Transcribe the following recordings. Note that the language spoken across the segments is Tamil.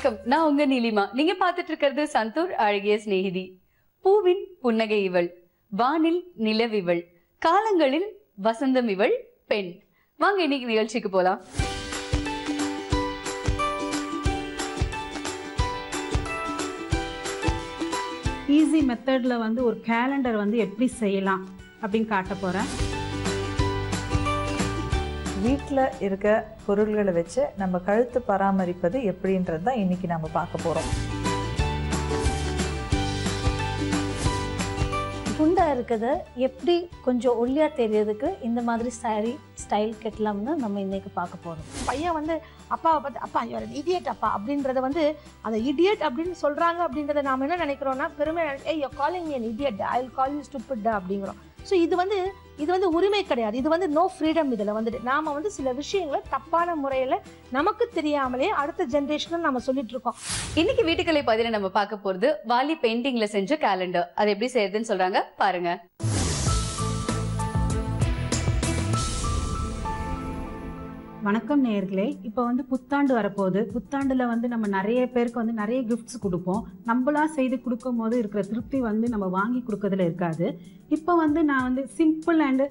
வணக்கம், நான் உங்க நீலிமா. நீங்க பார்த்துட்டு இருக்கிறது சந்தூர் அழகிய சிநேகிதி. பூவின் புன்னகை இவள், வானில் நிலவிவள், காலங்களில் வசந்தம் இவள் பெண். வாங்க இன்னைக்கு நிகழ்ச்சிக்கு போலாம். ஈஸி மெத்தட்ல வந்து ஒரு கேலண்டர் வந்து எப்படி செய்யலாம் அப்படின்னு காட்ட போறேன். வீட்டில் இருக்க பொருள்களை வச்சு நம்ம கழுத்து பராமரிப்பது எப்படின்றது தான் இன்றைக்கி நம்ம பார்க்க போகிறோம். குண்டா இருக்கிறத எப்படி கொஞ்சம் ஒல்லியாக தெரியறதுக்கு இந்த மாதிரி சாரி ஸ்டைல் கட்டலாம்னு நம்ம இன்னைக்கு பார்க்க போகிறோம். பையன் வந்து அப்பாவை பார்த்து அப்பா யூஆர் இடியட் அப்பா அப்படின்றத வந்து அதை இடியட் அப்படின்னு சொல்கிறாங்க அப்படின்றத நாம் என்ன நினைக்கிறோன்னா பெருமை, ஏய் you calling me an idiot, I will call you stupid அப்படிங்கிறோம். ஸோ இது வந்து உரிமை கிடையாது, இது வந்து நோ ஃப்ரீடம். இதில் வந்துட்டு நாம் வந்து சில விஷயங்களை தப்பான முறையில் நமக்கு தெரியாமலே அடுத்த ஜென்ரேஷனில் நம்ம சொல்லிட்டு இருக்கோம். இன்னைக்கு வீட்டுக்கலை பதில நம்ம பார்க்க போறது வாலி பெயிண்டிங்ல செஞ்ச கேலண்டர். அது எப்படி செய்யறதுன்னு சொல்றாங்க, பாருங்க. வணக்கம் நேயர்களே. இப்போ வந்து புத்தாண்டு வரப்போகுது. புத்தாண்டுல வந்து நம்ம நிறைய பேருக்கு வந்து நிறைய கிஃப்ட்ஸ் கொடுப்போம். நம்மளா செய்து கொடுக்கும் போது இருக்கிற திருப்தி வந்து நம்ம வாங்கி கொடுக்கறதுல இருக்காது. இப்போ வந்து நான் வந்து சிம்பிள் அண்ட்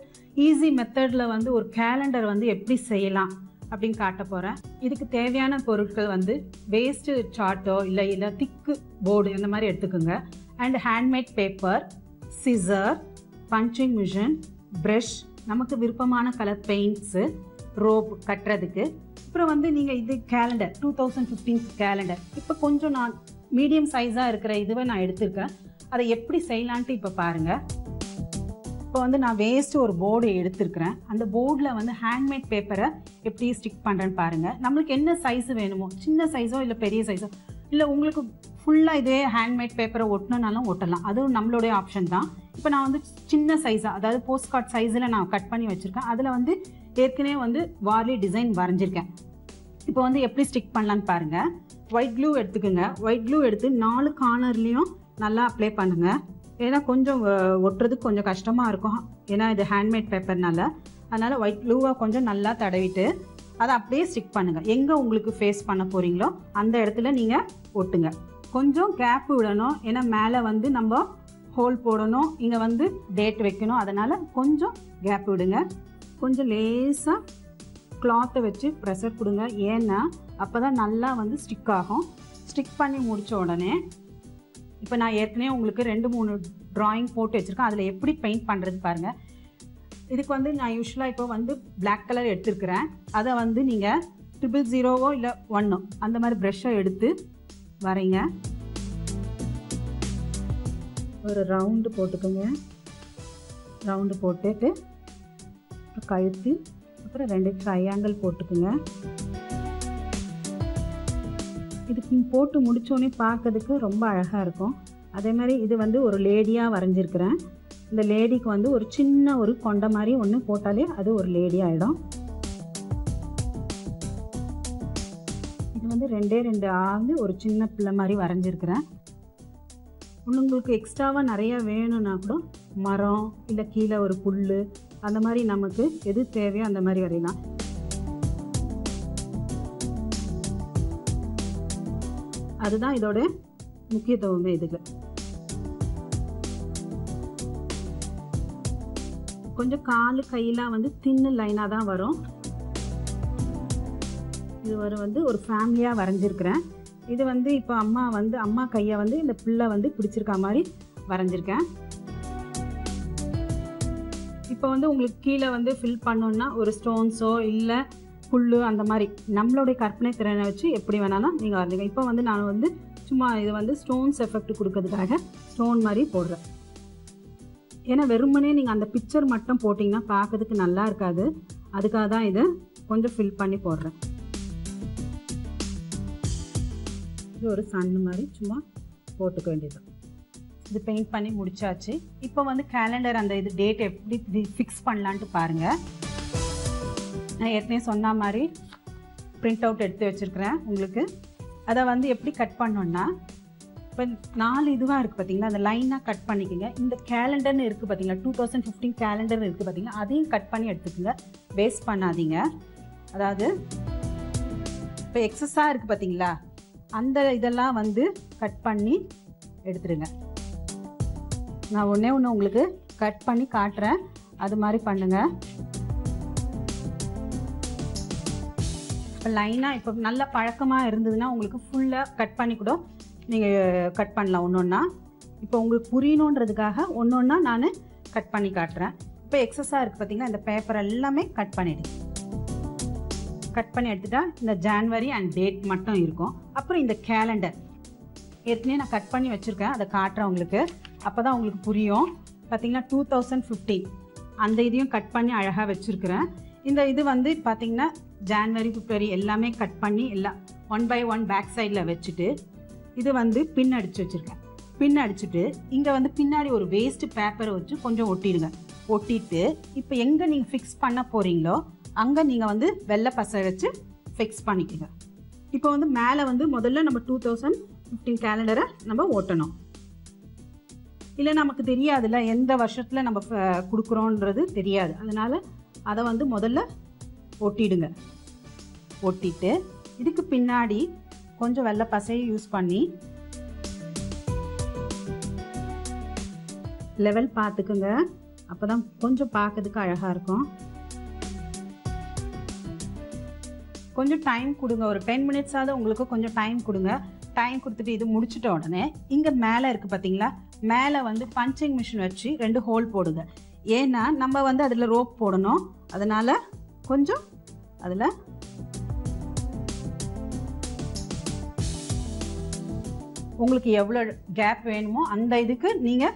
ஈஸி மெத்தட்ல வந்து ஒரு கேலண்டர் வந்து எப்படி செய்யலாம் அப்படின்னு காட்ட போகிறேன். இதுக்கு தேவையான பொருட்கள் வந்து வேஸ்ட் சார்ட்டோ இல்லை திக்கு போர்டு இந்த மாதிரி எடுத்துக்கோங்க. And handmade paper, scissor, punching machine, brush, நமக்கு விருப்பமான கலர் பெயிண்ட்ஸு, ரோப் கட்டுறதுக்கு. அப்புறம் வந்து நீங்கள் இது கேலண்டர் 2015 கேலண்டர். இப்போ கொஞ்சம் நான் மீடியம் சைஸாக இருக்கிற இதுவை நான் எடுத்திருக்கேன். அதை எப்படி செய்யலான்ட்டு இப்போ பாருங்கள். இப்போ வந்து நான் வேஸ்ட்டு ஒரு போர்டு எடுத்திருக்கிறேன். அந்த போர்டில் வந்து ஹேண்ட்மேட் பேப்பரை எப்படி ஸ்டிக் பண்ணுறேன்னு பாருங்கள். நம்மளுக்கு என்ன சைஸு வேணுமோ, சின்ன சைஸோ இல்லை பெரிய சைஸோ, இல்லை உங்களுக்கு ஃபுல்லாக இதே ஹேண்ட்மேட் பேப்பரை ஒட்டணுனாலும் ஒட்டலாம், அதுவும் நம்மளுடைய ஆப்ஷன் தான். இப்போ நான் வந்து சின்ன சைஸாக, அதாவது போஸ்ட் கார்ட் சைஸில் நான் கட் பண்ணி வச்சுருக்கேன். அதில் வந்து ஏற்கனவே வந்து வார்லி டிசைன் வரைஞ்சிருக்கேன். இப்போ வந்து எப்படி ஸ்டிக் பண்ணலான்னு பாருங்கள். ஒயிட் க்ளூ எடுத்துக்கோங்க. ஒயிட் க்ளூ எடுத்து 4 கார்னர்லேயும் நல்லா அப்ளை பண்ணுங்கள். ஏன்னா கொஞ்சம் ஒட்டுறதுக்கு கொஞ்சம் கஷ்டமாக இருக்கும், ஏன்னா இது ஹேண்ட்மேட் பேப்பர்னால. அதனால் ஒயிட் க்ளூவை கொஞ்சம் நல்லா தடவிட்டு அதை அப்படியே ஸ்டிக் பண்ணுங்கள். எங்கே உங்களுக்கு ஃபேஸ் பண்ண போகிறீங்களோ அந்த இடத்துல நீங்கள் ஒட்டுங்க. கொஞ்சம் கேப் விடணும், ஏன்னா மேலே வந்து நம்ம ஹோல் போடணும், இங்கே வந்து டேட் வைக்கணும். அதனால் கொஞ்சம் கேப் விடுங்க. கொஞ்சம் லேசாக கிளாத்தை வச்சு ப்ரெஷர் கொடுங்க, ஏன்னா அப்போ தான் நல்லா வந்து ஸ்டிக் ஆகும். ஸ்டிக் பண்ணி முடித்த உடனே இப்போ நான் ஏற்கனவே உங்களுக்கு 2-3 ட்ராயிங் போட்டு வச்சுருக்கேன். அதில் எப்படி பெயிண்ட் பண்ணுறது பாருங்கள். இதுக்கு வந்து நான் யூஸ்வலாக இப்போ வந்து பிளாக் கலர் எடுத்துருக்கிறேன். அதை வந்து நீங்கள் 000 இல்லை 1 அந்த மாதிரி ப்ரெஷ்ஷை எடுத்து வரைங்க. ஒரு ரவுண்டு போட்டுக்கோங்க. ரவுண்டு போட்டுட்டு கழுத்து, அப்புறம் 2 ட்ரையாங்கிள் போட்டுக்குங்க. இதுக்கு போட்டு முடித்தோடனே பார்க்கறதுக்கு ரொம்ப அழகாக இருக்கும். அதே மாதிரி இது வந்து ஒரு லேடியாக வரைஞ்சிருக்கிறேன். இந்த லேடிக்கு வந்து ஒரு சின்ன ஒரு கொண்ட மாதிரி ஒன்று போட்டாலே அது ஒரு லேடி ஆகிடும். இது வந்து 2 ஆந்து ஒரு சின்ன பிள்ளை மாதிரி வரைஞ்சிருக்கிறேன். உங்களுக்கு எக்ஸ்ட்ராவாக நிறையா வேணும்னா கூட மரம் இல்லை கீழே ஒரு புல், அந்த மாதிரி நமக்கு எது தேவையோ அந்த மாதிரி வரையலாம். அதுதான் இதோட முக்கியத்துவமே. இதுக்கு கொஞ்சம் காலு கையெல்லாம் வந்து தின்னு லைனாக தான் வரும். இது வந்து ஒரு ஃபேமிலியாக வரைஞ்சிருக்கிறேன். இது வந்து இப்போ அம்மா கையை வந்து இந்த பிள்ளை வந்து பிடிச்சிருக்க மாதிரி வரைஞ்சிருக்கேன். இப்போ வந்து உங்களுக்கு கீழே வந்து ஃபில் பண்ணோன்னா ஒரு ஸ்டோன்ஸோ இல்லை புல், அந்த மாதிரி நம்மளுடைய கற்பனை திறனை வச்சு எப்படி வேணாலும் நீங்கள் வரைஞ்சிங்க. இப்போ வந்து நான் வந்து சும்மா இது வந்து ஸ்டோன்ஸ் எஃபெக்ட் கொடுக்கறதுக்காக ஸ்டோன் மாதிரி போடுறேன். ஏன்னா வெறுமனே நீங்கள் அந்த பிக்சர் மட்டும் போட்டிங்கன்னா பார்க்கறதுக்கு நல்லா இருக்காது. அதுக்காக தான் இதை கொஞ்சம் ஃபில் பண்ணி போடுறேன். இது ஒரு சன் மாதிரி சும்மா போட்டுக்க வேண்டியது. இது பெயிண்ட் பண்ணி முடிச்சாச்சு. இப்போ வந்து கேலண்டர் அந்த இது டேட் எப்படி ஃபிக்ஸ் பண்ணலான்ட்டு பாருங்கள். நான் ஏற்கனவே சொன்ன மாதிரி பிரிண்ட் அவுட் எடுத்து வச்சுருக்கிறேன் உங்களுக்கு. அதை வந்து எப்படி கட் பண்ணோன்னா, இப்போ 4 இதுவாக இருக்குது பார்த்தீங்களா, அந்த லைனாக கட் பண்ணிக்கோங்க. இந்த கேலண்டர்னு இருக்குது பார்த்தீங்களா, 2015 கேலண்டர்னு இருக்குது பார்த்தீங்களா, அதையும் கட் பண்ணி எடுத்துக்கோங்க. வேஸ்ட் பண்ணாதீங்க. அதாவது இப்போ எக்ஸஸாக இருக்குது பார்த்தீங்களா, அந்த இதெல்லாம் வந்து கட் பண்ணி எடுத்துருங்க. நான் ஒன்று உங்களுக்கு கட் பண்ணி காட்டுறேன், அது மாதிரி பண்ணுங்கள். இப்போ லைனாக இப்போ நல்ல பழக்கமாக இருந்ததுன்னா உங்களுக்கு ஃபுல்லாக கட் பண்ணி கூட நீங்கள் கட் பண்ணலாம் ஒன்று ஒன்றா. இப்போ உங்களுக்கு புரியணுன்றதுக்காக ஒன்று ஒன்றா நான் கட் பண்ணி காட்டுறேன். இப்போ எக்ஸஸாக இருக்குது பார்த்தீங்கன்னா, இந்த பேப்பர் எல்லாமே கட் பண்ணிவிடுங்க. கட் பண்ணி எடுத்துட்டா இந்த ஜான்வரி அண்ட் டேட் மட்டும் இருக்கும். அப்புறம் இந்த கேலண்டர் ஏற்கனவே நான் கட் பண்ணி வச்சுருக்கேன், அதை காட்டுறேன் உங்களுக்கு, அப்போ தான் உங்களுக்கு புரியும். பார்த்தீங்கன்னா 2015 அந்த இதையும் கட் பண்ணி அழகாக வச்சுருக்கிறேன். இந்த இது வந்து பார்த்தீங்கன்னா ஜான்வரி பிப்ரவரி எல்லாமே கட் பண்ணி எல்லாம் 1 by 1 பேக் சைடில் வச்சுட்டு இது வந்து பின் அடித்து வச்சுருக்கேன். பின் அடிச்சுட்டு இங்கே வந்து பின்னாடி ஒரு வேஸ்ட்டு பேப்பரை வச்சு கொஞ்சம் ஒட்டிடுங்க. ஒட்டிட்டு இப்போ எங்கே நீங்கள் ஃபிக்ஸ் பண்ண போகிறீங்களோ அங்கே நீங்கள் வந்து வெள்ளை பசை வச்சு ஃபிக்ஸ் பண்ணிக்கோங்க. இப்போ வந்து மேலே வந்து முதல்ல நம்ம 2015 கேலண்டரை நம்ம ஓட்டணும். இல்லை நமக்கு தெரியாதுல்ல எந்த வருஷத்தில் நம்ம கொடுக்குறோன்றது தெரியாது, அதனால் அதை வந்து முதல்ல ஒட்டிடுங்க. ஒட்டிட்டு இதுக்கு பின்னாடி கொஞ்சம் வெள்ளை பசையை யூஸ் பண்ணி லெவல் பார்த்துக்குங்க, அப்போ தான் கொஞ்சம் பார்க்கறதுக்கு அழகாக இருக்கும். கொஞ்சம் டைம் கொடுங்க, ஒரு 10 மினிட்ஸாவது உங்களுக்கு கொஞ்சம் டைம் கொடுங்க. டைம் கொடுத்துட்டு இது முடிச்சிட்ட உடனே இங்கே மேலே இருக்குது பார்த்தீங்களா, மேலே வந்து பஞ்சிங் மிஷின் வச்சு 2 ஹோல் போடுங்க. ஏன்னா நம்ம வந்து அதில் ரோப் போடணும், அதனால் கொஞ்சம் அதில் உங்களுக்கு எவ்வளோ கேப் வேணுமோ அந்த இதுக்கு நீங்கள்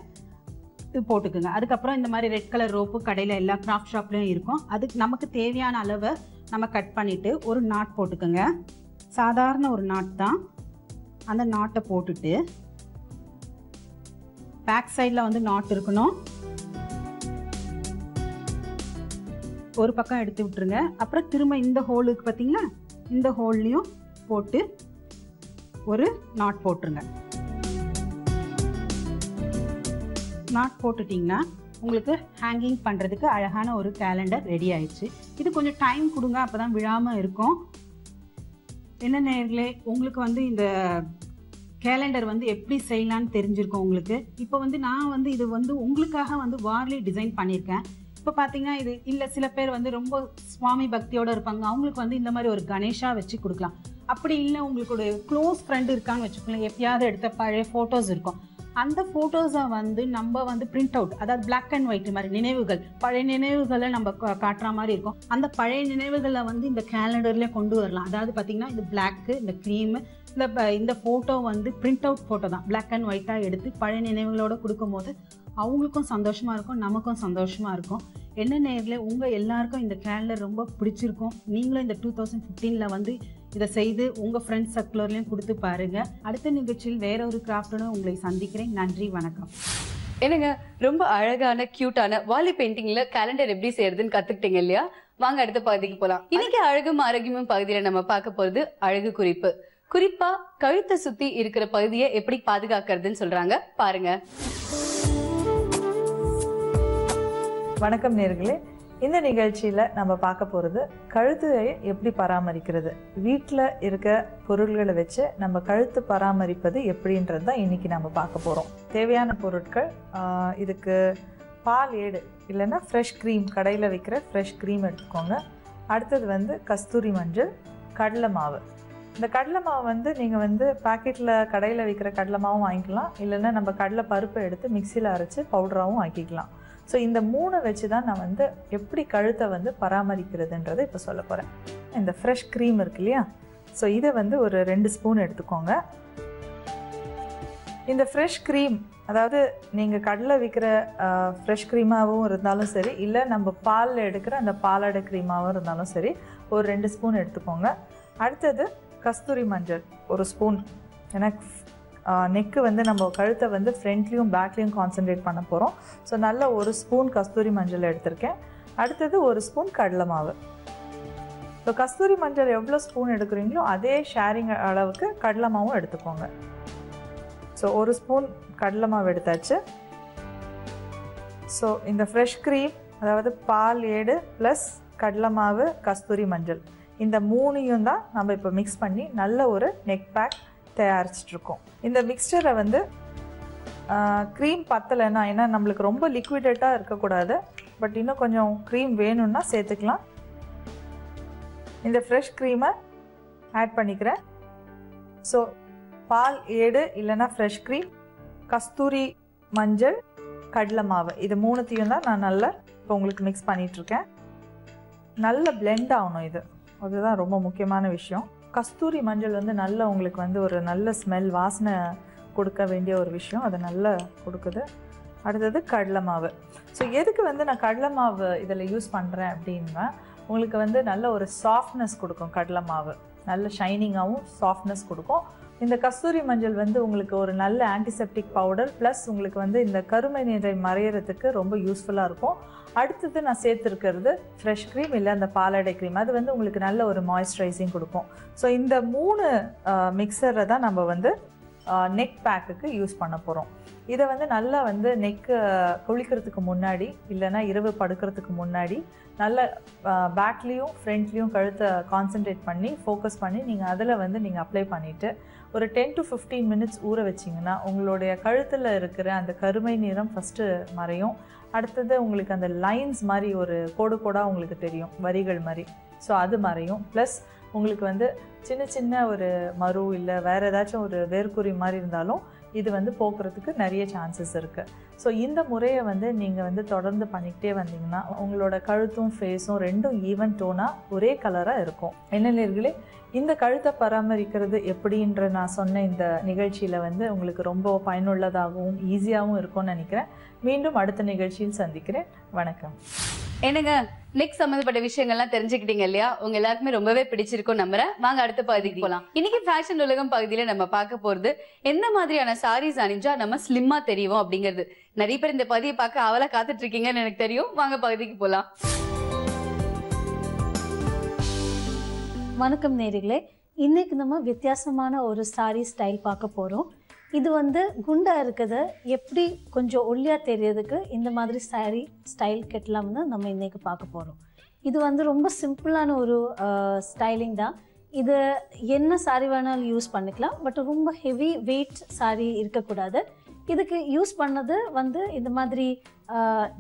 இது போட்டுக்குங்க. அதுக்கப்புறம் இந்த மாதிரி ரெட் கலர் ரோப்பு கடையில் எல்லா கிராஃப்ட் ஷாப்லேயும் இருக்கும். அதுக்கு நமக்கு தேவையான அளவை நம்ம கட் பண்ணிவிட்டு ஒரு நாட் போட்டுக்கோங்க. சாதாரண ஒரு நாட் தான். அந்த நாட்டை போட்டுட்டு பேக் சைடில் வந்து நாட் இருக்கணும், ஒரு பக்கம் எடுத்து விட்டுருங்க. அப்புறம் திரும்ப இந்த ஹோலுக்கு பார்த்தீங்களா, இந்த ஹோல்லையும் போட்டு ஒரு நாட் போட்டுருங்க. நாட் போட்டுட்டிங்கன்னா உங்களுக்கு ஹேங்கிங் பண்ணுறதுக்கு அழகான ஒரு கேலண்டர் ரெடி ஆயிடுச்சு. இது கொஞ்சம் டைம் கொடுங்க, அப்போ தான் விழாமல் இருக்கும். என்ன நேயர்களே, உங்களுக்கு வந்து இந்த கேலண்டர் வந்து எப்படி செய்யலான்னு தெரிஞ்சிருக்கும் உங்களுக்கு. இப்போ வந்து நான் வந்து இது வந்து உங்களுக்காக வந்து வார்லி டிசைன் பண்ணியிருக்கேன். இப்போ பார்த்தீங்கன்னா இது இல்லை, சில பேர் வந்து ரொம்ப சுவாமி பக்தியோடு இருப்பாங்க, அவங்களுக்கு வந்து இந்த மாதிரி ஒரு கணேஷா வச்சு கொடுக்கலாம். அப்படி இல்லை உங்களுக்கு ஒரு க்ளோஸ் ஃப்ரெண்டு இருக்கான்னு வச்சுக்கலாம், எப்பயாவது எடுத்த பழைய ஃபோட்டோஸ் இருக்கும், அந்த ஃபோட்டோஸை வந்து நம்ம வந்து பிரிண்ட் அவுட், அதாவது பிளாக் அண்ட் ஒயிட் மாதிரி நினைவுகள், பழைய நினைவுகளை நம்ம காட்டுற மாதிரி இருக்கும். அந்த பழைய நினைவுகளை வந்து இந்த கேலண்டர்லேயே கொண்டு வரலாம். அதாவது பார்த்திங்கன்னா இந்த பிளாக்கு, இந்த க்ரீமு, இந்த ஃபோட்டோ வந்து பிரிண்ட் அவுட் ஃபோட்டோ தான், பிளாக் அண்ட் ஒயிட்டாக எடுத்து பழைய நினைவுகளோடு கொடுக்கும்போது அவங்களுக்கும் சந்தோஷமாக இருக்கும், நமக்கும் சந்தோஷமாக இருக்கும். என்ன நேயர்களே, உங்கள் எல்லாருக்கும் இந்த கேலண்டர் ரொம்ப பிடிச்சிருக்கும். நீங்களும் இந்த 2015 வந்து இதை செய்து உங்கள் ஃப்ரெண்ட்ஸ் சர்க்குலர்லையும் கொடுத்து பாருங்கள். அடுத்த நிகழ்ச்சியில் வேற ஒரு கிராஃப்டோட உங்களை சந்திக்கிறேன். நன்றி, வணக்கம். என்னங்க, ரொம்ப அழகான கியூட்டான வாலி பெயிண்டிங்ல கேலண்டர் எப்படி செய்யறதுன்னு கத்துக்கிட்டீங்க இல்லையா? வாங்க அடுத்த பகுதிக்கு போலாம். இன்னைக்கு அழகும் ஆரோக்கியமும் பகுதியில நம்ம பார்க்க போறது அழகு குறிப்பு. குறிப்பா கழுத்தை சுத்தி இருக்கிற பகுதியை எப்படி பாதுகாக்கிறதுன்னு சொல்றாங்க, பாருங்க. வணக்கம் நேர்களே, இந்த நிகழ்ச்சியில் நம்ம பார்க்க போகிறது கழுத்தை எப்படி பராமரிக்கிறது. வீட்டில் இருக்க பொருள்களை வச்சு நம்ம கழுத்து பராமரிப்பது எப்படின்றது தான் இன்றைக்கி நம்ம பார்க்க போகிறோம். தேவையான பொருட்கள், இதுக்கு பால் ஏடு இல்லைன்னா ஃப்ரெஷ் க்ரீம், கடையில் விற்கிற ஃப்ரெஷ் க்ரீம் எடுத்துக்கோங்க. அடுத்தது வந்து கஸ்தூரி மஞ்சள், கடலை மாவு. இந்த கடலை மாவு வந்து நீங்கள் வந்து பாக்கெட்டில் கடையில் விற்கிற கடலை மாவும் வாங்கிக்கலாம், இல்லைன்னா நம்ம கடலை பருப்பை எடுத்து மிக்சியில் அரைச்சி பவுடராகவும் ஆக்கிக்கலாம். ஸோ இந்த 3 வச்சு தான் நான் வந்து எப்படி கழுத்தை வந்து பராமரிக்கிறதுன்றதை இப்போ சொல்ல போகிறேன். இந்த ஃப்ரெஷ் க்ரீம் இருக்கு இல்லையா, ஸோ இதை வந்து ஒரு 2 ஸ்பூன் எடுத்துக்கோங்க. இந்த ஃப்ரெஷ் க்ரீம், அதாவது நீங்கள் கடலை விற்கிற ஃப்ரெஷ் க்ரீமாகவும் இருந்தாலும் சரி, இல்லை நம்ம பாலில் எடுக்கிற அந்த பாலாடை க்ரீமாகவும் இருந்தாலும் சரி, ஒரு 2 ஸ்பூன் எடுத்துக்கோங்க. அடுத்தது கஸ்தூரி மஞ்சள் 1 ஸ்பூன். ஏன்னா நெக்கு வந்து நம்ம கழுத்தை வந்து ஃப்ரண்ட்லேயும் பேக்லேயும் கான்சன்ட்ரேட் பண்ண போகிறோம். ஸோ நல்ல 1 ஸ்பூன் கஸ்தூரி மஞ்சள் எடுத்திருக்கேன். அடுத்தது 1 ஸ்பூன் கடலை மாவு. ஸோ கஸ்தூரி மஞ்சள் எவ்வளோ ஸ்பூன் எடுக்கிறீங்களோ அதே ஷேரிங் அளவுக்கு கடலை மாவும் எடுத்துக்கோங்க. ஸோ 1 ஸ்பூன் கடலை மாவு எடுத்தாச்சு. ஸோ இந்த ஃப்ரெஷ் க்ரீம், அதாவது பால் ஏடு ப்ளஸ் கடலை மாவு, கஸ்தூரி மஞ்சள், இந்த 3யும் தான் நம்ம இப்போ மிக்ஸ் பண்ணி நல்ல ஒரு நெக் பேக் தயாரிச்சிட்ருக்கோம். இந்த மிக்சரை வந்து க்ரீம் பத்தலைன்னா, ஏன்னா நம்மளுக்கு ரொம்ப லிக்விடேட்டாக இருக்கக்கூடாது, பட் இன்னும் கொஞ்சம் க்ரீம் வேணும்னா சேர்த்துக்கலாம். இந்த ஃப்ரெஷ் க்ரீமை ஆட் பண்ணிக்கிறேன். ஸோ பால் ஏடு இல்லைன்னா ஃப்ரெஷ் க்ரீம், கஸ்தூரி மஞ்சள், கடலை மாவு, இது மூணுத்தையும் தான் நான் நல்லா இப்போ உங்களுக்கு மிக்ஸ் பண்ணிகிட்ருக்கேன். நல்ல பிளெண்ட் ஆகணும், அதுதான் ரொம்ப முக்கியமான விஷயம். கஸ்தூரி மஞ்சள் வந்து நல்ல உங்களுக்கு வந்து ஒரு நல்ல ஸ்மெல், வாசனை கொடுக்க வேண்டிய ஒரு விஷயம், அது நல்லா கொடுக்குது. அடுத்தது கடலை மாவு. ஸோ எதுக்கு வந்து நான் கடலை மாவு இதில் யூஸ் பண்ணுறேன் அப்படின்னா, உங்களுக்கு வந்து நல்ல ஒரு சாஃப்ட்னஸ் கொடுக்கும். கடலை மாவு நல்ல ஷைனிங்காகவும் சாஃப்ட்னஸ் கொடுக்கும். இந்த கஸ்தூரி மஞ்சள் வந்து உங்களுக்கு ஒரு நல்ல ஆன்டிசெப்டிக் பவுடர், ப்ளஸ் உங்களுக்கு வந்து இந்த கருமை நிறை மறையிறதுக்கு ரொம்ப யூஸ்ஃபுல்லாக இருக்கும். அடுத்தது நான் சேர்த்துருக்கிறது ஃப்ரெஷ் க்ரீம் இல்லை அந்த பாலாடை க்ரீம், அது வந்து உங்களுக்கு நல்ல ஒரு மாய்ஸ்சரைசிங் கொடுக்கும். ஸோ இந்த 3 மிக்சரை தான் நம்ம வந்து நெக் பேக்குக்கு யூஸ் பண்ண போகிறோம். இதை வந்து நல்லா வந்து நெக்கு குளிக்கிறதுக்கு முன்னாடி இல்லைன்னா இரவு படுக்கிறதுக்கு முன்னாடி நல்ல பேக்லேயும் ஃப்ரண்ட்லேயும் கழுத்தை கான்சென்ட்ரேட் பண்ணி ஃபோக்கஸ் பண்ணி நீங்கள் அதில் வந்து நீங்கள் அப்ளை பண்ணிவிட்டு ஒரு 10 to 15 மினிட்ஸ் ஊற வச்சிங்கன்னா உங்களுடைய கழுத்தில் இருக்கிற அந்த கருமை நிறம் ஃபஸ்ட்டு மறையும். அடுத்தது உங்களுக்கு அந்த லைன்ஸ் மாதிரி ஒரு கோடு கோடாக உங்களுக்கு தெரியும், வரிகள் மாதிரி. ஸோ அது மறையும். ப்ளஸ் உங்களுக்கு வந்து சின்ன சின்ன ஒரு மரு இல்லை வேறு ஏதாச்சும் ஒரு வேர்க்குறி மாதிரி இருந்தாலும் இது வந்து போக்குறதுக்கு நிறைய சான்சஸ் இருக்குது. ஸோ இந்த முறையை வந்து நீங்கள் வந்து தொடர்ந்து பண்ணிக்கிட்டே வந்தீங்கன்னா உங்களோட கழுத்தும் ஃபேஸும் ரெண்டும் ஈவன் டோனாக ஒரே கலராக இருக்கும். என்ன நேயர்களே, இந்த கழுத்தை பராமரிக்கிறது எப்படின்ற நான் சொன்ன இந்த நிகழ்ச்சியில் வந்து உங்களுக்கு ரொம்ப பயனுள்ளதாகவும் ஈஸியாகவும் இருக்கும்னு நினைக்கிறேன். மீண்டும் அடுத்த நிகழ்ச்சியில் சந்திக்கிறேன். வணக்கம். என்னங்க, நெக்ஸ்ட் சம்பந்தப்பட்ட விஷயங்கள்லாம் தெரிஞ்சுக்கிட்டீங்க இல்லையா? உங்க எல்லாருக்குமே ரொம்பவே பிடிச்சிருக்கும் நம்புறேன். வாங்க அடுத்த பகுதிக்கு போலாம். இன்னைக்கு ஃபேஷன் உலகம் பகுதியில நம்ம பார்க்க போறது எந்த மாதிரியான சாரீஸ் அணிஞ்சா நம்ம ஸ்லிம்மா தெரியும் அப்படிங்கிறது. நிறைய பேர் இந்த பகுதியை பார்க்க ஆவலா காத்துட்டு இருக்கீங்கன்னு எனக்கு தெரியும். வாங்க பகுதிக்கு போலாம். வணக்கம் நேயர்களே, இன்னைக்கு நம்ம வித்தியாசமான ஒரு சாரி ஸ்டைல் பார்க்க போறோம். இது வந்து குண்டா இருக்குது எப்படி கொஞ்சம் ஒல்லியாக தெரியறதுக்கு இந்த மாதிரி சாரீ ஸ்டைல் கட்டலாம்னு நம்ம இன்றைக்கி பார்க்க போகிறோம். இது வந்து ரொம்ப சிம்பிளான ஒரு ஸ்டைலிங் தான். இது என்ன சாரீ வேணாலும் யூஸ் பண்ணிக்கலாம், பட் ரொம்ப ஹெவி வெயிட் சாரீ இருக்கக்கூடாது. இதுக்கு யூஸ் பண்ணது வந்து இந்த மாதிரி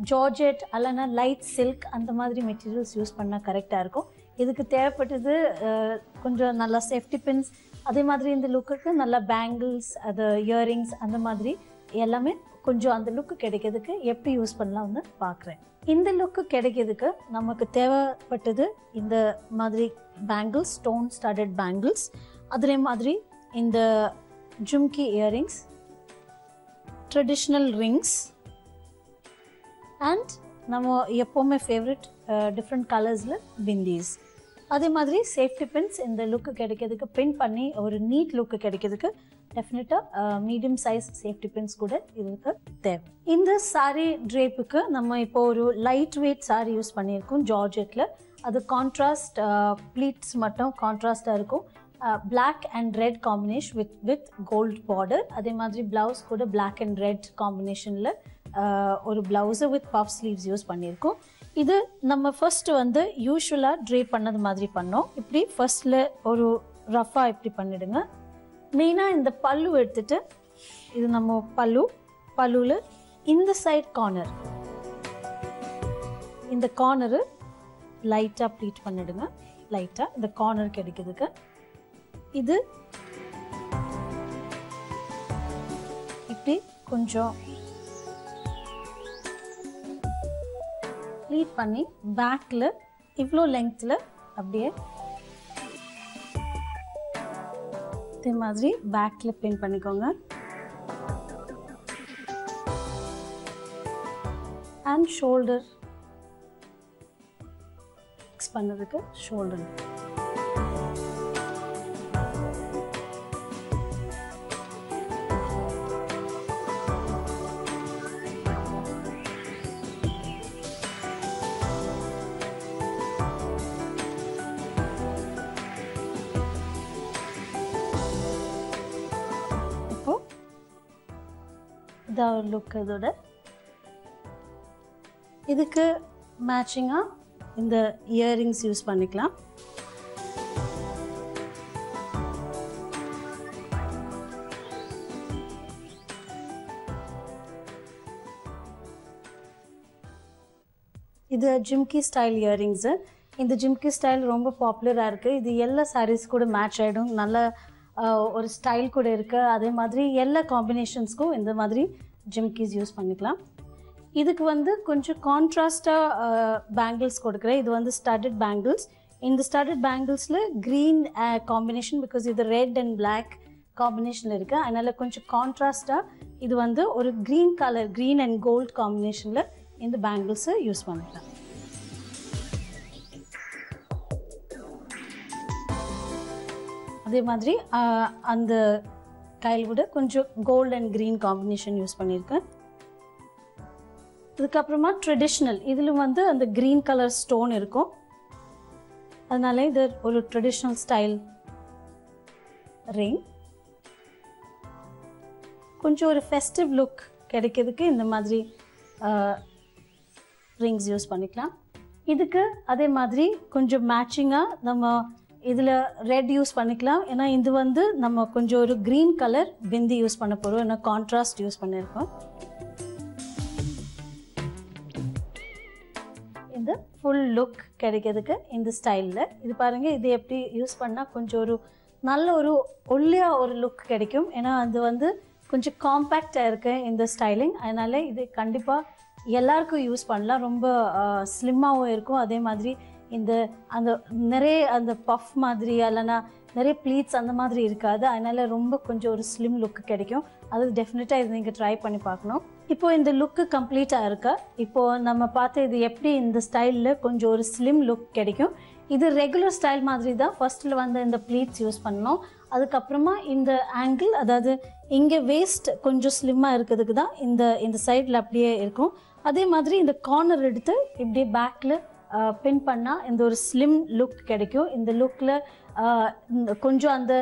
ஜார்ஜெட் அல்லனா லைட் சில்க் அந்த மாதிரி மெட்டீரியல்ஸ் யூஸ் பண்ணால் கரெக்டாக இருக்கும். இதுக்கு தேவைப்பட்டது கொஞ்சம் நல்லா சேஃப்டி பின்ஸ், அதே மாதிரி இந்த லுக்குக்கு நல்ல பேங்கிள்ஸ், அது இயரிங்ஸ், அந்த மாதிரி எல்லாமே கொஞ்சம் அந்த லுக்கு கிடைக்கிறதுக்கு எப்படி யூஸ் பண்ணலாம்னு பார்க்குறேன். இந்த லுக்கு கிடைக்கிறதுக்கு நமக்கு தேவைப்பட்டது இந்த மாதிரி பேங்கிள்ஸ், ஸ்டோன் ஸ்டடட் பேங்கிள்ஸ், அதே மாதிரி இந்த jhumki earrings, traditional rings, and நம்ம எப்போவுமே ஃபேவரட் டிஃப்ரெண்ட் கலர்ஸில் பிந்தீஸ். அதே மாதிரி சேஃப்டி பின்ஸ் இந்த லுக்கு கிடைக்கிறதுக்கு பின் பண்ணி ஒரு நீட் லுக்கு கிடைக்கிறதுக்கு டெஃபினட்டாக மீடியம் சைஸ் சேஃப்டி பின்ஸ் கூட இதுக்கு தேவை. இந்த சாரீ ட்ரேப்புக்கு நம்ம இப்போ ஒரு லைட் வெயிட் சாரீ யூஸ் பண்ணியிருக்கோம் ஜார்ஜெட்டில். அது கான்ட்ராஸ்ட் ப்ளீட்ஸ் மட்டும் கான்ட்ராஸ்டாக இருக்கும். Black and red combination with gold border. அதே மாதிரி ப்ளவுஸ் கூட பிளாக் அண்ட் ரெட் காம்பினேஷனில் ஒரு ப்ளவுஸை வித் பஃப் ஸ்லீவ்ஸ் யூஸ் பண்ணியிருக்கோம். இது நம்ம ஃபர்ஸ்ட் வந்து யூஸ்வலாக ட்ரேப் பண்ணது மாதிரி பண்ணோம். இப்படி ஃபர்ஸ்டில் ஒரு ரஃபாக இப்படி பண்ணிடுங்க. மெயினாக இந்த பல்லு எடுத்துட்டு, இது நம்ம பல்லுவில் இந்த சைட் கார்னர், இந்த கார்னரு லைட்டாக ப்ளீட் பண்ணிடுங்க. லைட்டாக இந்த கார்னர் கிடைக்கிறதுக்கு இது இப்படி கொஞ்சம் ப்ளீட் பண்ணி பேக்கில் இவ்வளோ லெங்க்த்தில் அப்படியே இதே மாதிரி பேக்கில் பின் பண்ணிக்கோங்க. அண்ட் ஷோல்டர் ஃபிக்ஸ் பண்ணதுக்கு ஷோல்டர் லுக். இதோட இதுக்கு மேட்சிங்காக இந்த இயரிங்ஸ் யூஸ் பண்ணிக்கலாம். இது ஜிம்கி ஸ்டைல் இயரிங்ஸு. இந்த ஜிம்கி ஸ்டைல் ரொம்ப பாப்புலராக இருக்குது. இது எல்லா சாரீஸ் கூட மேட்ச் ஆகிடும். நல்ல ஒரு ஸ்டைல் கூட இருக்குது. அதே மாதிரி எல்லா காம்பினேஷன்ஸ்க்கும் இந்த மாதிரி ஜிம்கிஸ் யூஸ் பண்ணிக்கலாம். இதுக்கு வந்து கொஞ்சம் கான்ட்ராஸ்டாக பேங்கிள்ஸ் கொடுக்குறேன். இது வந்து ஸ்டட்டட் பேங்கிள்ஸ். இந்த ஸ்டட்டட் பேங்கிள்ஸில் க்ரீன் காம்பினேஷன், பிகாஸ் இது ரெட் அண்ட் பிளாக் காம்பினேஷன் இருக்குது. அதனால் கொஞ்சம் கான்ட்ராஸ்டாக இது வந்து ஒரு green colour, green and gold காம்பினேஷனில் இந்த பேங்கிள்ஸை யூஸ் பண்ணிக்கலாம். அதே மாதிரி அந்த கையில் விட கொஞ்சம் gold and green combination use பண்ணியிருக்கேன். இதுக்கப்புறமா ட்ரெடிஷ்னல், இதில் வந்து அந்த க்ரீன் கலர் ஸ்டோன் இருக்கும். அதனால இது ஒரு ட்ரெடிஷ்னல் ஸ்டைல் ரிங். கொஞ்சம் ஒரு ஃபெஸ்டிவ் லுக் கிடைக்கிறதுக்கு இந்த மாதிரி ரிங்ஸ் யூஸ் பண்ணிக்கலாம். இதுக்கு அதே மாதிரி கொஞ்சம் மேட்சிங்காக நம்ம இதில் ரெட் யூஸ் பண்ணிக்கலாம். ஏன்னா இது வந்து நம்ம கொஞ்சம் ஒரு க்ரீன் கலர் பிந்தி யூஸ் பண்ண போகிறோம். ஏன்னா கான்ட்ராஸ்ட் யூஸ் பண்ணியிருக்கோம். இந்த ஃபுல் லுக் கிடைக்கிறதுக்கு இந்த ஸ்டைலில் இது பாருங்கள். இது எப்படி யூஸ் பண்ணால் கொஞ்சம் ஒரு நல்ல ஒரு ஒல்லியாக ஒரு லுக் கிடைக்கும். ஏன்னா அது வந்து கொஞ்சம் காம்பேக்டாக இருக்கு இந்த ஸ்டைலிங். அதனால் இது கண்டிப்பாக எல்லாருக்கும் யூஸ் பண்ணலாம். ரொம்ப ஸ்லிம்மாகவும் இருக்கும். அதே மாதிரி இந்த அந்த நிறைய அந்த பஃப் மாதிரி இல்லைன்னா நிறைய ப்ளீட்ஸ் அந்த மாதிரி இருக்காது. அதனால் ரொம்ப கொஞ்சம் ஒரு ஸ்லிம் லுக்கு கிடைக்கும். அது டெஃபினட்டாக இது நீங்கள் ட்ரை பண்ணி பார்க்கணும். இப்போது இந்த லுக்கு கம்ப்ளீட்டாக இருக்கா. இப்போது நம்ம பார்த்து இது எப்படி இந்த ஸ்டைலில் கொஞ்சம் ஒரு ஸ்லிம் லுக் கிடைக்கும். இது ரெகுலர் ஸ்டைல் மாதிரி தான். ஃபர்ஸ்ட்டில் வந்து இந்த ப்ளீட்ஸ் யூஸ் பண்ணணும். அதுக்கப்புறமா இந்த ஆங்கிள், அதாவது இங்கே வேஸ்ட் கொஞ்சம் ஸ்லிம்மாக இருக்கிறதுக்கு தான் இந்த சைடில் அப்படியே இருக்கும். அதே மாதிரி இந்த கார்னர் எடுத்து இப்படியே பேக்கில் பின் பண்ணால் இந்த ஒரு ஸ்லிம் லுக் கிடைக்கும். இந்த லுக்கில் கொஞ்சம் அந்த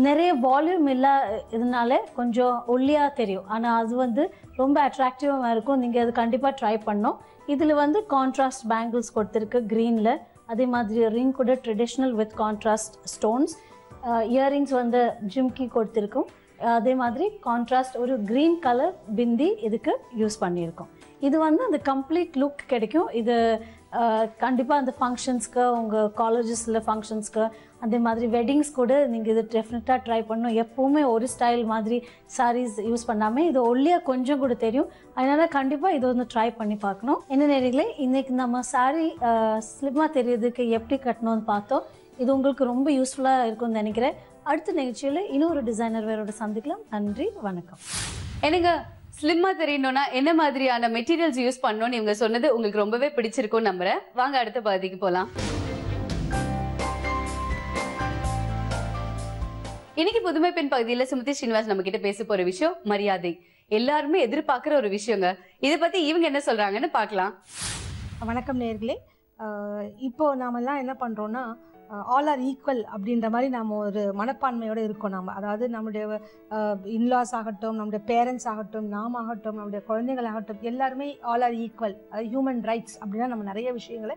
நிறைய வால்யூம் இல்லை, இதனால கொஞ்சம் ஒல்லியாக தெரியும். ஆனால் அது வந்து ரொம்ப அட்ராக்டிவாக இருக்கும். நீங்கள் அது கண்டிப்பாக ட்ரை பண்ணணும். இதில் வந்து கான்ட்ராஸ்ட் பேங்கிள்ஸ் கொடுத்துருக்கு க்ரீனில். அதே மாதிரி ரிங் கூட traditional with contrast stones. Earrings வந்து ஜிம்கி கொடுத்துருக்கும். அதே மாதிரி கான்ட்ராஸ்ட் ஒரு க்ரீன் கலர் பிந்தி இதுக்கு யூஸ் பண்ணியிருக்கோம். இது வந்து அந்த கம்ப்ளீட் லுக் கிடைக்கும். இது கண்டிப்பாக அந்த ஃபங்க்ஷன்ஸ்க்கு, உங்கள் காலேஜஸில் ஃபங்க்ஷன்ஸ்க்கு, அதே மாதிரி வெட்டிங்ஸ் கூட நீங்கள் இது டெஃபினட்டாக ட்ரை பண்ணணும். எப்போவுமே ஒரு ஸ்டைல் மாதிரி சாரீஸ் யூஸ் பண்ணாமல் இது ஒல்லியாக கொஞ்சம் கூட தெரியும். அதனால் கண்டிப்பாக இது வந்து ட்ரை பண்ணி பார்க்கணும். என்ன நேரங்களே, இன்றைக்கி நம்ம சாரீ ஸ்லிம்மாக தெரியறதுக்கு எப்படி கட்டணும்னு பார்த்தோம். இது உங்களுக்கு ரொம்ப யூஸ்ஃபுல்லாக இருக்கும்னு நினைக்கிறேன். அடுத்த நிகழ்ச்சியில் இன்னொரு டிசைனர் வேரோட சந்திக்கலாம். நன்றி, வணக்கம். எனக்கு ஸ்லிம்மா தெரியணும்னா என்ன மாதிரியான மெட்டீரியல்ஸ் யூஸ் பண்ணணும்னு இவங்க சொன்னது உங்களுக்கு ரொம்பவே பிடிச்சிருக்கும்னு நம்புறேன். வாங்க அடுத்த பகுதிக்கு போலாம். இன்னைக்கு புதுமை பெண் பகுதியில சுமதி ஸ்ரீனிவாஸ் நம்ம கிட்ட பேச போற விஷயம் மரியாதை. எல்லாருமே எதிர்பார்க்கிற ஒரு விஷயங்க. இதை பத்தி இவங்க என்ன சொல்றாங்கன்னு பார்க்கலாம். வணக்கம் நேயர்களே. இப்போ நாமெல்லாம் என்ன பண்றோம்னா ஆல் ஆர் ஈக்குவல் அப்படின்ற மாதிரி நம்ம ஒரு மனப்பான்மையோடு இருக்கோம். நம்ம அதாவது நம்முடைய இன்லாஸ் ஆகட்டும், நம்முடைய பேரண்ட்ஸ் ஆகட்டும், நாம் ஆகட்டும், நம்முடைய குழந்தைகள் ஆகட்டும், எல்லாருமே ஆல் ஆர் ஈக்குவல். அதாவது ஹியூமன் ரைட்ஸ் அப்படின்னா நம்ம நிறைய விஷயங்களை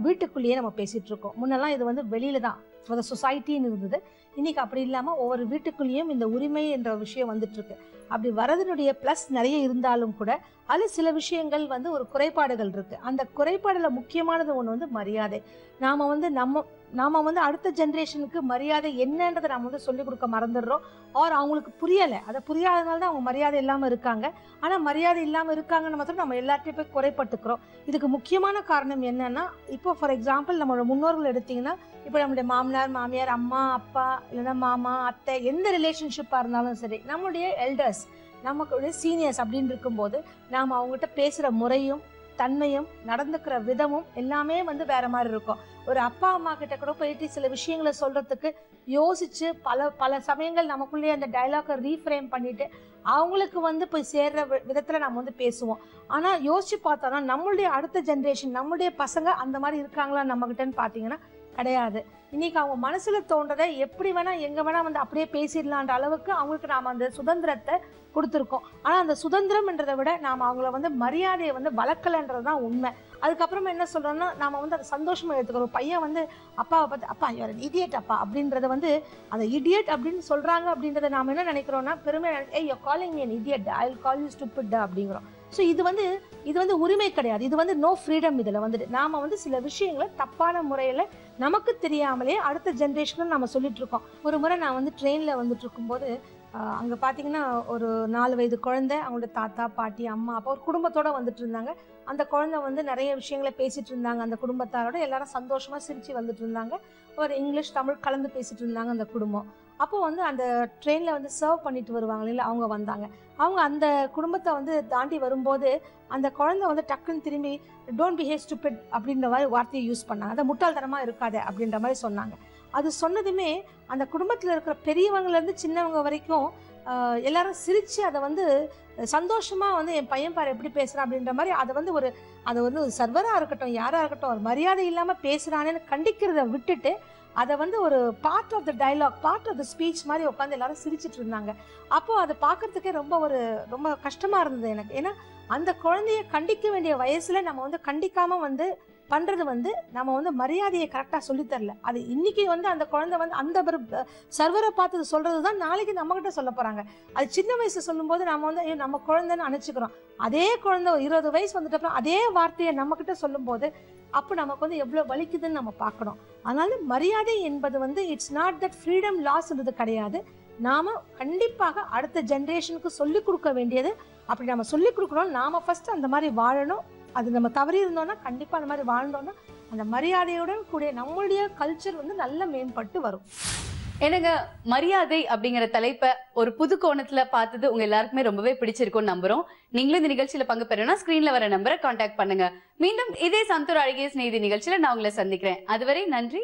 வீட்டுக்குள்ளேயே நம்ம பேசிகிட்டு இருக்கோம். முன்னெல்லாம் இது வந்து வெளியில தான் ஃபார் த சொசைட்டின்னு இருந்தது. இன்றைக்கி அப்படி இல்லாமல் ஒவ்வொரு வீட்டுக்குள்ளேயும் இந்த உரிமை என்ற விஷயம் வந்துட்டுருக்கு. அப்படி வரதனுடைய ப்ளஸ் நிறைய இருந்தாலும் கூட அதில் சில விஷயங்கள் வந்து ஒரு குறைபாடுகள் இருக்குது. அந்த குறைபாடில் முக்கியமானது ஒன்று வந்து மரியாதை. நாம் வந்து அடுத்த ஜென்ரேஷனுக்கு மரியாதை என்னன்றதை நம்ம வந்து சொல்லிக் கொடுக்க மறந்துடுறோம். ஆர் அவங்களுக்கு புரியலை. அதை புரியாதனால தான் அவங்க மரியாதை இல்லாமல் இருக்காங்க. ஆனால் மரியாதை இல்லாமல் இருக்காங்கன்னு மாத்திரம் நம்ம எல்லாத்தையும் போய் குறைப்பட்டுக்கிறோம். இதுக்கு முக்கியமான காரணம் என்னன்னா, இப்போ ஃபார் எக்ஸாம்பிள் நம்மளோட முன்னோர்கள் எடுத்திங்கன்னா, இப்போ நம்மளுடைய மாமனார் மாமியார், அம்மா அப்பா, இல்லைன்னா மாமா அத்தை, எந்த ரிலேஷன்ஷிப்பாக இருந்தாலும் சரி, நம்மளுடைய எல்டர்ஸ், நமக்குடைய சீனியர்ஸ் அப்படின்னு இருக்கும்போது நாம் அவங்ககிட்ட பேசுகிற முறையும் தன்மையும் நடந்துக்கிற விதமும் எல்லாமே வந்து வேற மாதிரி இருக்கும். ஒரு அப்பா அம்மா கிட்ட கூட போயிட்டு சில விஷயங்களை சொல்றதுக்கு யோசிச்சு பல சமயங்கள் நமக்குள்ளேயே அந்த டைலாக்கை ரீஃப்ரேம் பண்ணிட்டு அவங்களுக்கு வந்து போய் சேர்ற விதத்துல நம்ம வந்து பேசுவோம். ஆனா யோசிச்சு பார்த்தோம்னா நம்மளுடைய அடுத்த ஜென்ரேஷன், நம்மளுடைய பசங்க அந்த மாதிரி இருக்காங்களா நம்ம கிட்டன்னு பார்த்தீங்கன்னா கிடையாது. இன்னைக்கு அவங்க மனசுல தோன்றதை எப்படி வேணா எங்க வேணா வந்து அப்படியே பேசிடலான்ற அளவுக்கு அவங்களுக்கு நாம அந்த சுதந்திரத்தை கொடுத்துருக்கோம். ஆனா அந்த சுதந்திரம்ன்றதை விட நாம அவங்கள வந்து மரியாதையை வந்து வளர்க்கலன்றதுதான் உண்மை. அதுக்கப்புறமா என்ன சொல்றோம்னா, நாம வந்து அதை சந்தோஷமா எடுத்துக்கிறோம். பையன் வந்து அப்பாவை பார்த்து அப்பா யூ ஆர் an idiot அப்பா அப்படின்றத வந்து அந்த இடியட் அப்படின்னு சொல்றாங்க அப்படின்றத நாம என்ன நினைக்கிறோம்னா, பெருமை, ஏய் you are calling me an idiot, I will call you stupid அப்படிங்கிறோம். ஸோ இது வந்து உரிமை கிடையாது, இது வந்து நோ ஃப்ரீடம். இதில் வந்துட்டு நாம வந்து சில விஷயங்களை தப்பான முறையில் நமக்கு தெரியாமலே அடுத்த ஜென்ரேஷனும் நம்ம சொல்லிட்டு இருக்கோம். ஒரு முறை நான் வந்து ட்ரெயினில் வந்துட்டு இருக்கும்போது அங்கே பார்த்தீங்கன்னா ஒரு 4 வயது குழந்தை, அவங்களோட தாத்தா பாட்டி அம்மா அப்பா ஒரு குடும்பத்தோடு வந்துட்டு இருந்தாங்க. அந்த குழந்தை வந்து நிறைய விஷயங்களை பேசிட்டு இருந்தாங்க. அந்த குடும்பத்தாரோட எல்லாரும் சந்தோஷமாக சிரித்து வந்துட்டு இருந்தாங்க. ஒரு இங்கிலீஷ் தமிழ் கலந்து பேசிட்டு இருந்தாங்க அந்த குடும்பம். அப்போ வந்து அந்த ட்ரெயினில் வந்து சர்வ் பண்ணிட்டு வருவாங்க இல்லை, அவங்க வந்தாங்க. அவங்க அந்த குடும்பத்தை வந்து தாண்டி வரும்போது அந்த குழந்தை வந்து டக்குன்னு திரும்பி டோன்ட் பிஹேவ் ஸ்டூபிட் அப்படின்ற மாதிரி வார்த்தையை யூஸ் பண்ணாங்க. அதை முட்டாள்தனமாக இருக்காது அப்படின்ற மாதிரி சொன்னாங்க. அது சொன்னதுமே அந்த குடும்பத்தில் இருக்கிற பெரியவங்கலேருந்து சின்னவங்க வரைக்கும் எல்லாரும் சிரித்து அதை வந்து சந்தோஷமாக வந்து என் பையன் பாரு எப்படி பேசுகிறான் அப்படின்ற மாதிரி அதை வந்து சர்வராக இருக்கட்டும் யாராக இருக்கட்டும் ஒரு மரியாதை இல்லாமல் பேசுகிறானேன்னு கண்டிக்கிறத விட்டுட்டு அதை வந்து ஒரு part of the dialogue, part of the speech மாதிரி உட்காந்து எல்லாரும் சிரிச்சிட்டு இருந்தாங்க. அப்போது அதை பார்க்கறதுக்கே ரொம்ப கஷ்டமாக இருந்தது எனக்கு. ஏன்னா அந்த குழந்தைய கண்டிக்க வேண்டிய வயசில் நம்ம வந்து கண்டிக்காமல் வந்து பண்ணுறது வந்து நம்ம வந்து மரியாதையை கரெக்டாக சொல்லித்தரல. அது இன்னைக்கு வந்து அந்த குழந்தை வந்து அந்த சர்வரை பார்த்து சொல்கிறது தான் நாளைக்கு நம்மகிட்ட சொல்ல போகிறாங்க. அது சின்ன வயசு சொல்லும்போது நம்ம வந்து ஐயோ நம்ம குழந்தைன்னு நினச்சிக்கிறோம். அதே குழந்தை 20 வயசு வந்துட்டப்பறம் அதே வார்த்தையை நம்மக்கிட்ட சொல்லும்போது அப்போ நமக்கு வந்து எவ்வளோ வலிக்குதுன்னு நம்ம பார்க்கணும். அதனால மரியாதை என்பது வந்து இட்ஸ் நாட் தட் ஃப்ரீடம் லாஸ்ன்றது கிடையாது. நாம் கண்டிப்பாக அடுத்த ஜென்ரேஷனுக்கு சொல்லிக் கொடுக்க வேண்டியது. அப்படி நம்ம சொல்லிக் கொடுக்கணும், நாம் ஃபஸ்ட்டு அந்த மாதிரி வாழணும். அது நம்ம தவறி இருந்தோம்னா கண்டிப்பாக அந்த மாதிரி வாழ்ந்தோம்னா அந்த மரியாதையுடன் கூடிய நம்மளுடைய கல்ச்சர் வந்து நல்ல மேம்பட்டு வரும். எனக்கு மரியாதை அப்படிங்கிற தலைப்பை ஒரு புது கோணத்துல பார்த்தது உங்க எல்லாருக்குமே ரொம்பவே பிடிச்சிருக்கும்னு நம்புறோம். நீங்களும் இந்த நிகழ்ச்சியில பங்கு பெறணும்னா ஸ்கிரீன்ல வர நம்பரை கான்டாக்ட் பண்ணுங்க. மீண்டும் இதே சந்தூர் அழகிய ஸ்நேகிதி நிகழ்ச்சியில நான் உங்களை சந்திக்கிறேன். அதுவரை நன்றி.